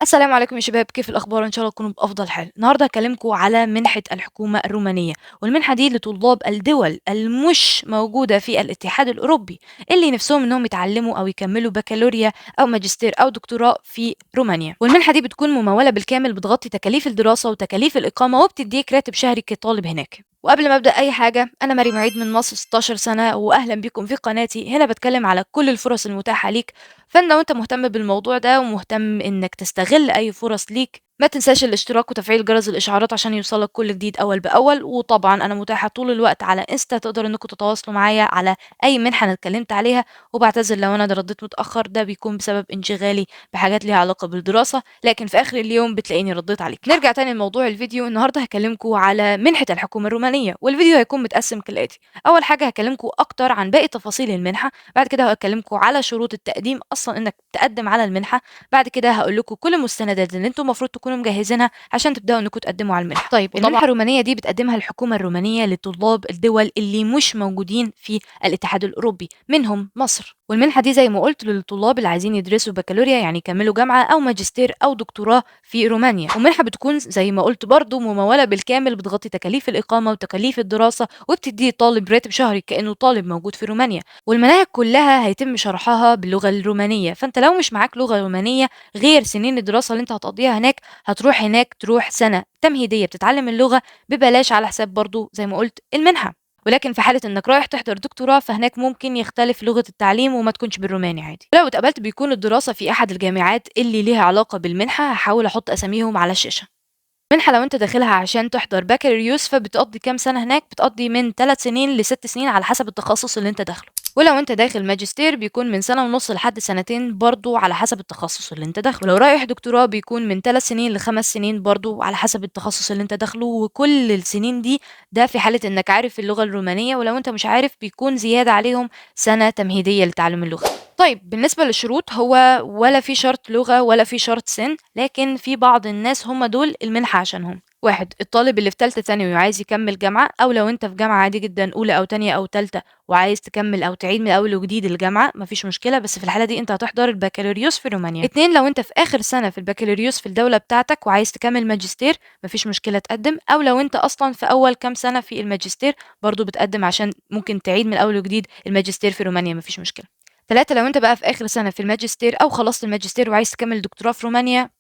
السلام عليكم يا شباب، كيف الأخبار؟ إن شاء الله تكونوا بأفضل حال. النهارده هاكلمكم على منحة الحكومة الرومانية، والمنحة دي لطلاب الدول المش موجودة في الاتحاد الأوروبي، اللي نفسهم إنهم يتعلموا أو يكملوا بكالوريا أو ماجستير أو دكتوراه في رومانيا. والمنحة دي بتكون ممولة بالكامل، بتغطي تكاليف الدراسة وتكاليف الإقامة وبتديك راتب شهري كطالب هناك. وقبل ما أبدأ أي حاجة، أنا مريم عيد من مصر 16 سنة، وأهلا بكم في قناتي. هنا بتكلم على كل الفرص المتاحة ليك، فأنت لو أنت مهتم بالموضوع ده ومهتم إنك تستغل أي فرص ليك، ما تنساش الاشتراك وتفعيل جرس الإشعارات عشان يوصلك كل جديد أول بأول. وطبعا أنا متاحة طول الوقت على انستا، تقدر إنكم تتواصلوا معايا على أي منحة أنا اتكلمت عليها. وبعتذر لو أنا رديت متأخر، ده بيكون بسبب انشغالي بحاجات ليها علاقة بالدراسة، لكن في آخر اليوم بتلاقيني رديت عليك. نرجع تاني لموضوع الفيديو. النهارده هكلمكم على منحة الحكومة الرومانية، والفيديو هيكون متقسم كالآتي. أول حاجة هكلمكم أكتر عن باقي تفاصيل المنحة، بعد كده هاكلمكم على شروط التقديم أصلًا إنك تقدّم على المنحة، بعد كده هاقول لكم كل المستندات اللي أنتم المفروض تكونوا مجهزينها عشان تبدأوا إنكم تقدّموا على المنحة. طيب المنحة الرومانية دي بتقدّمها الحكومة الرومانية لطلاب الدول اللي مش موجودين في الاتحاد الأوروبي، منهم مصر. والمنحة دي زي ما قُلت للطلاب اللي عايزين يدرسوا بكالوريا، يعني يكملوا جامعة أو ماجستير أو دكتوراه في رومانيا. والمنحة بتكون زي ما قُلت برضه ممولة بالكامل، بتغطي تكاليف الإقامة وتكاليف الدراسة، وبتدّي الطالب راتب شهري كإنه طالب موجود في رومانيا. والمناهج كلها هيتم شرحها باللغة الرومانية، فأنت لو مش معاك لغة رومانية غير سنين الدراسة اللي أنت هتقضيها هناك، هتروح هناك تروح سنة تمهيدية بتتعلم اللغة ببلاش، على حساب برضه زي ما قُلت المنحة. ولكن في حالة إنك رايح تحضر دكتوراه، فهناك ممكن يختلف لغة التعليم وما تكونش بالروماني عادي. ولو اتقبلت بيكون الدراسة في أحد الجامعات اللي ليها علاقة بالمنحة، هاحاول أحط أساميهم على الشاشة. منحة لو أنت داخلها عشان تحضر بكالوريوس، فبتقضي كام سنة هناك؟ بتقضي من 3 سنين ل6 سنين على حسب التخصص اللي أنت داخله. ولو أنت داخل ماجستير بيكون من سنة ونص لحد سنتين برضه على حسب التخصص اللي أنت داخله. ولو رايح دكتوراه بيكون من 3 سنين ل5 سنين برضه على حسب التخصص اللي أنت داخله. وكل السنين دي ده في حالة إنك عارف اللغة الرومانية، ولو أنت مش عارف بيكون زيادة عليهم سنة تمهيدية لتعلم اللغة. طيب بالنسبة للشروط، هو ولا في شرط لغة ولا في شرط سن، لكن في بعض الناس هم دول المنحة عشانهم. واحد، الطالب اللي في تالتة ثانوي وعايز يكمل جامعة، أو لو أنت في جامعة عادي جدا أولى أو تانية أو تالتة وعايز تكمل أو تعيد من أول وجديد الجامعة، مفيش مشكلة، بس في الحالة دي أنت هتحضر البكالوريوس في رومانيا. اتنين، لو أنت في آخر سنة في البكالوريوس في الدولة بتاعتك وعايز تكمل ماجستير، مفيش مشكلة تقدم. أو لو أنت أصلا في أول كام سنة في الماجستير، برضو بتقدم عشان ممكن تعيد من أول وجديد الماجستير في رومانيا، مفيش مشكلة. 3، لو أنت بقى في آخر سنة في الماجستير أو خلصت الماجستير وعايز تكمل دكتوراه في رومانيا،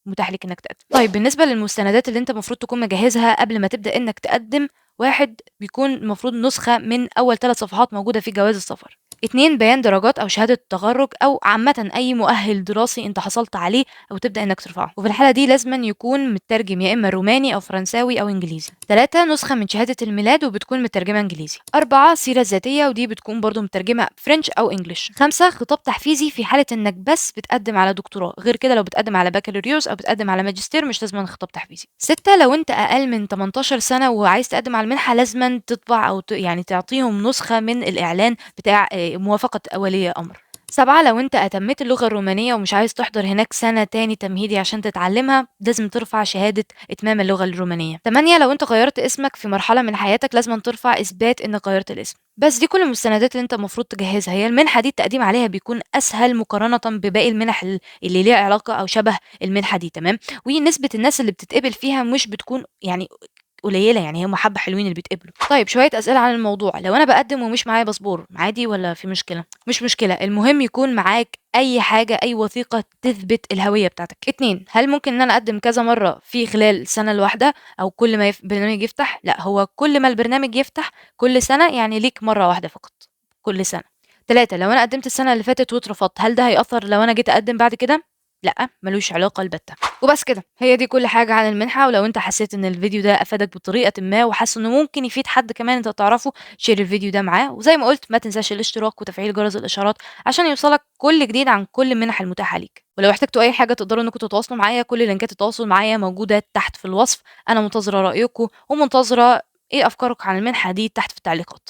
متاح ليك إنك تقدم. طيب بالنسبة للمستندات اللي أنت المفروض تكون مجهزها قبل ما تبدأ إنك تقدم، 1، بيكون المفروض نسخة من أول 3 صفحات موجودة في جواز السفر. 2، بيان درجات أو شهادة تخرُّج أو عامةً أي مؤهل دراسي أنت حصلت عليه أو تبدأ إنك ترفعه، وفي الحالة دي لازمًا يكون متّرجم يا إما روماني أو فرنساوي أو إنجليزي. 3، نسخة من شهادة الميلاد وبتكون مترجمة إنجليزي. 4، سيرة ذاتية ودي بتكون برضه مترجمة French أو English. 5، خطاب تحفيزي في حالة إنك بس بتقدم على دكتوراه، غير كده لو بتقدم على بكالوريوس أو بتقدم على ماجستير مش لازمًا خطاب تحفيزي. 6، لو أنت أقل من 18 سنة وعايز تقدم على المنحة، لازمًا تطبع أو يعني تعطيهم نسخة من الإعلان بتاع موافقة ولي أمر. 7، لو أنت أتميت اللغة الرومانية ومش عايز تحضر هناك سنة تاني تمهيدي عشان تتعلمها، لازم ترفع شهادة إتمام اللغة الرومانية. 8، لو أنت غيّرت اسمك في مرحلة من حياتك، لازمًا ترفع إثبات إنك غيّرت الاسم. بس دي كل المستندات اللي أنت المفروض تجهّزها. هي المنحة دي التقديم عليها بيكون أسهل مقارنةً بباقي المنح اللي ليها علاقة أو شبه المنحة دي، تمام؟ ونسبة الناس اللي بتتقبل فيها مش بتكون يعني قليلة، يعني هم حبّة حلوين اللي بيتقبلوا. طيب شوية أسئلة عن الموضوع، لو أنا باقدّم ومش معايا باسبور، عادي والّا في مشكلة؟ مش مشكلة، المهم يكون معاك أي حاجة، أي وثيقة تثبت الهوية بتاعتك. 2، هل ممكن إن أنا أقدّم كذا مرّة في خلال السنة الواحدة أو كل ما برنامج يفتح؟ لأ، هو كل ما البرنامج يفتح كل سنة، يعني ليك مرّة واحدة فقط كل سنة. 3، لو أنا قدّمت السنة اللي فاتت واترفضت، هل ده هيأثّر لو أنا جيت أقدّم بعد كده؟ لأ، ما لوش علاقة البتة. وبس كده، هي دي كل حاجة عن المنحة. ولو أنت حسيت إن الفيديو ده أفادك بطريقةٍ ما وحاسس إنه ممكن يفيد حد كمان أنت تعرفه، شير الفيديو ده معاه. وزي ما قُلت ما تنساش الاشتراك وتفعيل جرس الإشعارات عشان يوصلك كل جديد عن كل المنح المتاحة ليك. ولو احتجتوا أي حاجة تقدروا إنكم تتواصلوا معايا، كل لينكات التواصل معايا موجودة تحت في الوصف. أنا منتظرة رأيكم ومنتظرة إيه أفكاركم عن المنحة دي تحت في التعليقات.